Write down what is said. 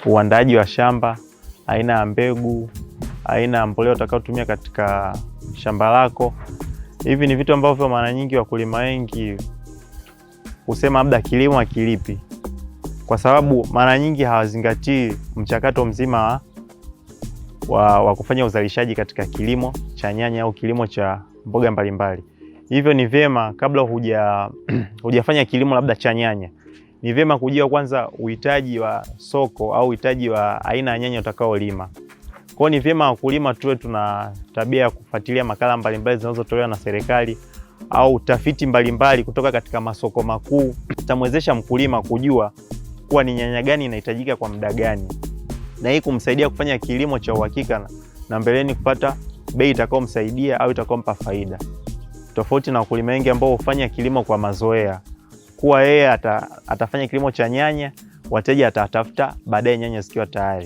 uandaaji wa shamba, aina ya mbegu, aina ya mbolea utakayotumia katika shamba lako. Hivi ni vitu ambavyo mara nyingi wakulima wengi husema labda kilimo hakilipi, kwa sababu mara nyingi hawazingatii mchakato mzima wa kufanya uzalishaji katika kilimo cha nyanya au kilimo cha mboga mbalimbali. Hivyo ni vyema kabla hujafanya kilimo labda cha nyanya, ni vyema kujua kwanza uhitaji wa soko au uhitaji wa aina ya nyanya utakaolima. Kwa hiyo ni vyema wakulima tuwe tuna tabia ya kufuatilia makala mbalimbali zinazotolewa na serikali au tafiti mbalimbali kutoka katika masoko makuu. Itamwezesha mkulima kujua kuwa ni nyanya gani inahitajika kwa muda gani, na hii kumsaidia kufanya kilimo cha uhakika na mbeleni kupata bei itakayomsaidia au itakayompa faida, tofauti na wakulima wengi ambao hufanya kilimo kwa mazoea, kuwa yeye atafanya kilimo cha nyanya, wateja atatafuta baadaye nyanya zikiwa tayari.